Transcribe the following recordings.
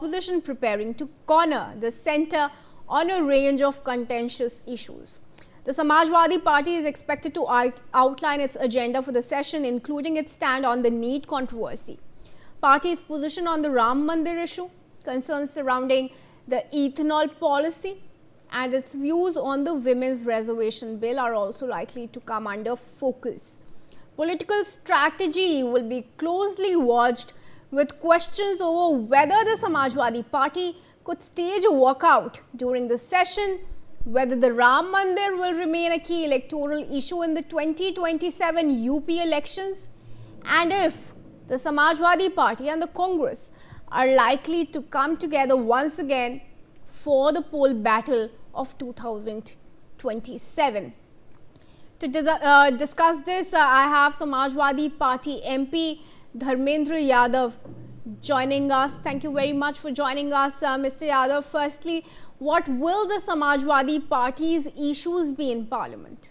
opposition preparing to corner the centre on a range of contentious issues. The Samajwadi Party is expected to outline its agenda for the session, including its stand on the NEET controversy, party's position on the Ram Mandir issue, concerns surrounding the ethanol policy, and its views on the women's reservation bill are also likely to come under focus. Political strategy will be closely watched, with questions over whether the Samajwadi Party could stage a walkout during the session, whether the Ram Mandir will remain a key electoral issue in the 2027 UP elections, and if the Samajwadi Party and the Congress are likely to come together once again for the poll battle of 2027. To discuss this, I have Samajwadi Party MP Dharmendra Yadav joining us. Thank you very much for joining us, Mr. Yadav. Firstly, what will the Samajwadi Party's issues be in Parliament?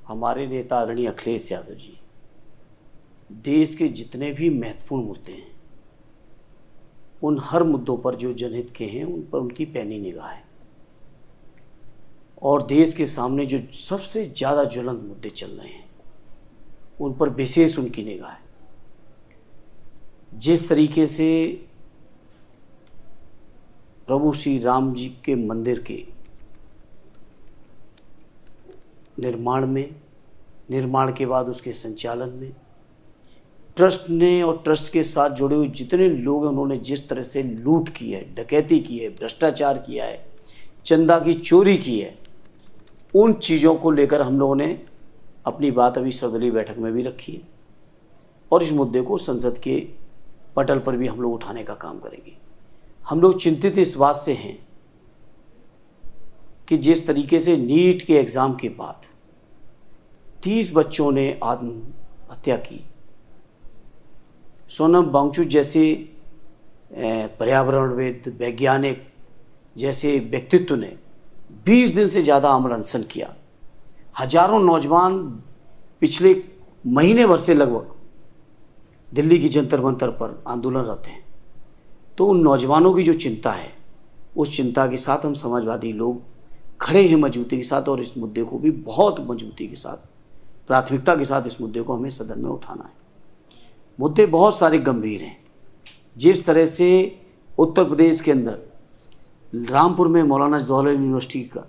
हमारे नेता आदरणीय अखिलेश यादव जी देश के जितने भी महत्वपूर्ण मुद्दे हैं उन हर मुद्दों पर जो जनहित के हैं उन पर उनकी पैनी निगाह है और देश के सामने जो सबसे ज़्यादा ज्वलंत मुद्दे चल रहे हैं उन पर विशेष उनकी निगाह है। जिस तरीके से प्रभु श्री राम जी के मंदिर के निर्माण के बाद उसके संचालन में ट्रस्ट ने और ट्रस्ट के साथ जुड़े हुए जितने लोग हैं उन्होंने जिस तरह से लूट की है, डकैती की है, भ्रष्टाचार किया है, चंदा की चोरी की है, उन चीज़ों को लेकर हम लोगों ने अपनी बात अभी सर्वदलीय बैठक में भी रखी है और इस मुद्दे को संसद के पटल पर भी हम लोग उठाने का काम करेंगे। हम लोग चिंतित इस बात से हैं कि जिस तरीके से नीट के एग्ज़ाम के बाद 30 बच्चों ने आत्महत्या की, सोनम वांगचुक जैसे पर्यावरणविद वैज्ञानिक जैसे व्यक्तित्व ने 20 दिन से ज़्यादा अमर अनशन किया, हजारों नौजवान पिछले महीने भर से लगभग दिल्ली की जंतर मंतर पर आंदोलनरत हैं। तो उन नौजवानों की जो चिंता है उस चिंता के साथ हम समाजवादी लोग खड़े हैं मजबूती के साथ और इस मुद्दे को भी बहुत मजबूती के साथ प्राथमिकता के साथ इस मुद्दे को हमें सदन में उठाना है। मुद्दे बहुत सारे गंभीर हैं। जिस तरह से उत्तर प्रदेश के अंदर रामपुर में मौलाना जवाहरलाल यूनिवर्सिटी का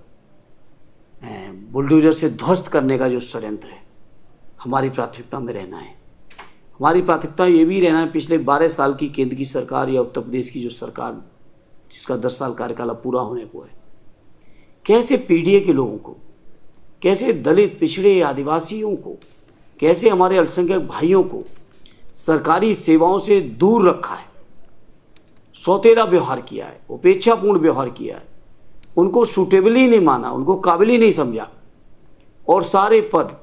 बुलडोजर से ध्वस्त करने का जो षड्यंत्र है, हमारी प्राथमिकता में रहना है। हमारी प्राथमिकता ये भी रहना है पिछले 12 साल की केंद्र की सरकार या उत्तर प्रदेश की जो सरकार जिसका 10 साल कार्यकाल पूरा होने को है, कैसे पीडीए के लोगों को, कैसे दलित पिछड़े आदिवासियों को, कैसे हमारे अल्पसंख्यक भाइयों को सरकारी सेवाओं से दूर रखा है, सौतेला व्यवहार किया है, उपेक्षापूर्ण व्यवहार किया है, उनको सूटेबल ही नहीं माना, उनको काबिल ही नहीं समझा और सारे पद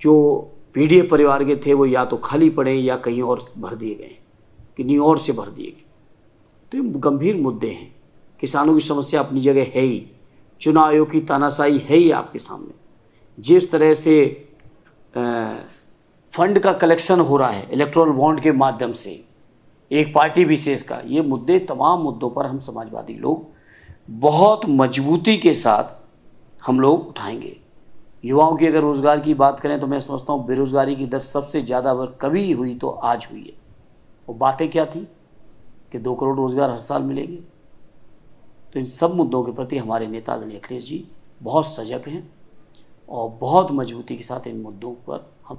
जो पीडीए परिवार के थे वो या तो खाली पड़े या कहीं और भर दिए गए, कहीं और से भर दिए गए। तो ये गंभीर मुद्दे हैं। किसानों की समस्या अपनी जगह है ही, चुनाव आयोग की तानाशाही है ही आपके सामने। जिस तरह से फंड का कलेक्शन हो रहा है इलेक्टोरल बॉन्ड के माध्यम से एक पार्टी विशेष का, ये मुद्दे तमाम मुद्दों पर हम समाजवादी लोग बहुत मजबूती के साथ हम लोग उठाएंगे। युवाओं की अगर रोज़गार की बात करें तो मैं समझता हूँ बेरोज़गारी की दर सबसे ज़्यादा अगर कभी हुई तो आज हुई है। वो बातें क्या थी कि 2 करोड़ रोज़गार हर साल मिलेंगे। तो इन सब मुद्दों के प्रति हमारे नेता आदरणीय अखिलेश जी बहुत सजग हैं और बहुत मजबूती के साथ इन मुद्दों पर हम।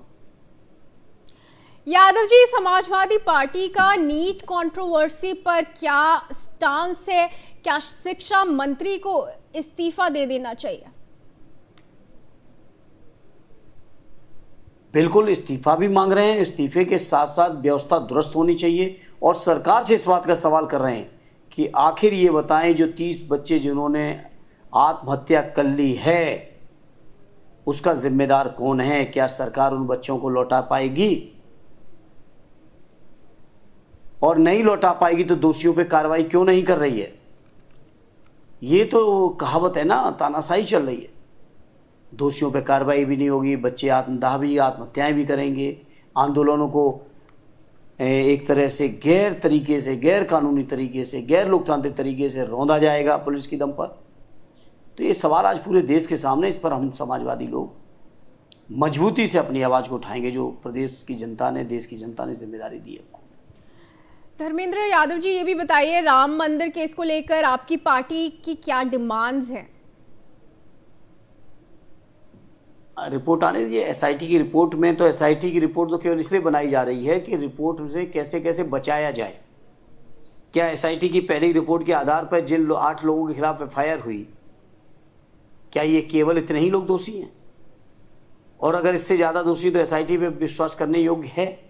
यादव जी, समाजवादी पार्टी का नीट कंट्रोवर्सी पर क्या स्टांस है? क्या शिक्षा मंत्री को इस्तीफा दे देना चाहिए? बिल्कुल इस्तीफा भी मांग रहे हैं। इस्तीफे के साथ साथ व्यवस्था दुरुस्त होनी चाहिए और सरकार से इस बात का सवाल कर रहे हैं कि आखिर ये बताएं जो 30 बच्चे जिन्होंने आत्महत्या कर ली है उसका जिम्मेदार कौन है? क्या सरकार उन बच्चों को लौटा पाएगी? और नहीं लौटा पाएगी तो दोषियों पे कार्रवाई क्यों नहीं कर रही है? ये तो कहावत है ना, तानाशाही चल रही है। दोषियों पे कार्रवाई भी नहीं होगी, बच्चे आत्मदाह भी आत्महत्याएं भी करेंगे, आंदोलनों को एक तरह से गैर तरीके से, गैर कानूनी तरीके से, गैर लोकतांत्रिक तरीके से रौंदा जाएगा पुलिस की दम पर। तो ये सवाल आज पूरे देश के सामने, इस पर हम समाजवादी लोग मजबूती से अपनी आवाज़ को उठाएंगे, जो प्रदेश की जनता ने, देश की जनता ने जिम्मेदारी दी है। धर्मेंद्र यादव जी, ये भी बताइए, राम मंदिर केस को लेकर आपकी पार्टी की क्या डिमांड्स हैं? रिपोर्ट आने दीजिए एसआईटी की रिपोर्ट में। तो एसआईटी की रिपोर्ट तो केवल इसलिए बनाई जा रही है कि रिपोर्ट से कैसे कैसे बचाया जाए। क्या एसआईटी की पहली रिपोर्ट के आधार पर जिन 8 लोगों के खिलाफ एफआईआर हुई, क्या ये केवल इतने ही लोग दोषी हैं? और अगर इससे ज़्यादा दोषी तो एसआईटी पे विश्वास करने योग्य है?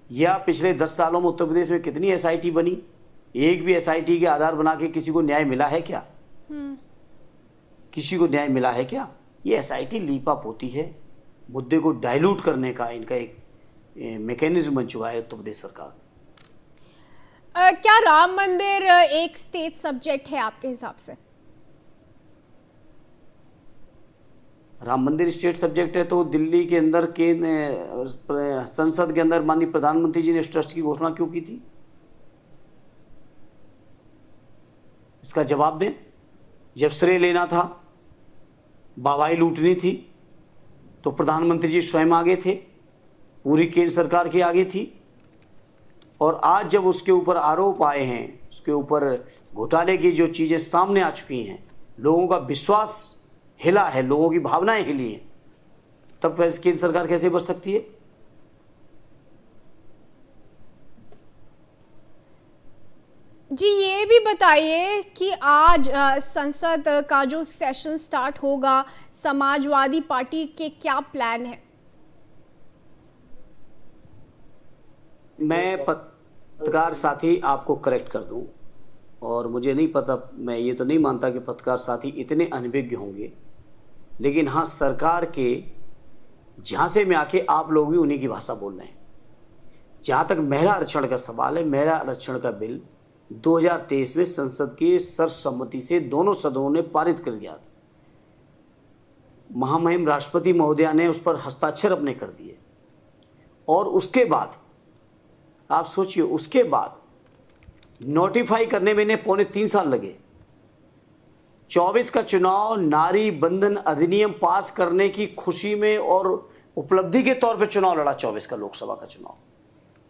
या पिछले 10 सालों में उत्तर प्रदेश में कितनी एसआईटी बनी, एक भी एसआईटी के आधार बना के किसी को न्याय मिला है क्या? किसी को न्याय मिला है क्या? ये एसआईटी लीपअप होती है, मुद्दे को डाइल्यूट करने का इनका एक मैकेनिज्म बन चुका है उत्तर प्रदेश सरकार। क्या राम मंदिर एक स्टेट सब्जेक्ट है आपके हिसाब से? राम मंदिर स्टेट सब्जेक्ट है तो दिल्ली के अंदर के संसद के अंदर माननीय प्रधानमंत्री जी ने इस ट्रस्ट की घोषणा क्यों की थी? इसका जवाब दें। जब श्रेय लेना था, वाहवाही लूटनी थी, तो प्रधानमंत्री जी स्वयं आगे थे, पूरी केंद्र सरकार के आगे थी। और आज जब उसके ऊपर आरोप आए हैं, उसके ऊपर घोटाले की जो चीज़ें सामने आ चुकी हैं, लोगों का विश्वास हिला है, लोगों की भावनाएं हिली हैं, तब केंद्र सरकार कैसे बच सकती है? जी, ये भी बताइए कि आज संसद का जो सेशन स्टार्ट होगा, समाजवादी पार्टी के क्या प्लान है? मैं पत्रकार साथी आपको करेक्ट कर दूं, और मुझे नहीं पता, मैं ये तो नहीं मानता कि पत्रकार साथी इतने अनभिज्ञ होंगे, लेकिन हाँ, सरकार के झांसे में आके आप लोग भी उन्हीं की भाषा बोल रहे हैं। जहाँ तक महिला आरक्षण का सवाल है, महिला आरक्षण का बिल 2023 में संसद की सर्वसम्मति से दोनों सदनों ने पारित कर दिया था। महामहिम राष्ट्रपति महोदया ने उस पर हस्ताक्षर अपने कर दिए, और उसके बाद आप सोचिए, उसके बाद नोटिफाई करने में इन्हें 3.25 साल लगे। 24 का चुनाव नारी बंधन अधिनियम पास करने की खुशी में और उपलब्धि के तौर पे चुनाव लड़ा, 24 का लोकसभा का चुनाव,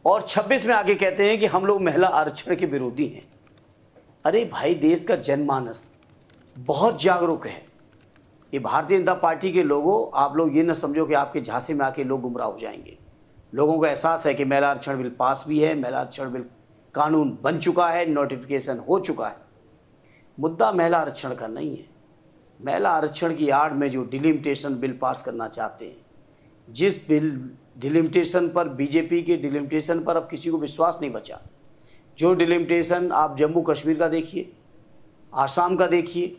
और 26 में आगे कहते हैं कि हम लोग महिला आरक्षण के विरोधी हैं। अरे भाई, देश का जनमानस बहुत जागरूक है। ये भारतीय जनता पार्टी के लोगों, आप लोग ये न समझो कि आपके झांसे में आके लोग गुमराह हो जाएंगे। लोगों को एहसास है कि महिला आरक्षण बिल पास भी है, महिला आरक्षण बिल कानून बन चुका है, नोटिफिकेशन हो चुका है। मुद्दा महिला आरक्षण का नहीं है। महिला आरक्षण की आड़ में जो डिलिमिटेशन बिल पास करना चाहते हैं, जिस बिल डिलिमिटेशन पर, बीजेपी के डिलिमिटेशन पर अब किसी को विश्वास नहीं बचा। जो डिलिमिटेशन आप जम्मू कश्मीर का देखिए, आसाम का देखिए,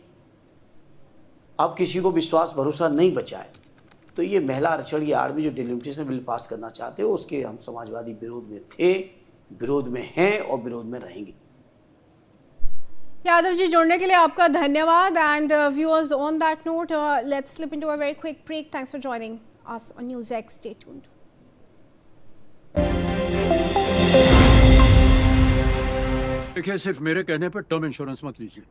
अब किसी को विश्वास भरोसा नहीं बचा है। तो ये महिला आरक्षण की आड़ में जो डिलिमिटेशन बिल पास करना चाहते हो, उसके हम समाजवादी विरोध में थे, विरोध में हैं और विरोध में रहेंगे। यादव जी, जुड़ने के लिए आपका धन्यवाद। And viewers, on that note, let's slip into a very quick break. Thanks for joining us on NewsX. Stay tuned. देखिए, सिर्फ मेरे कहने पर टर्म इंश्योरेंस मत लीजिए।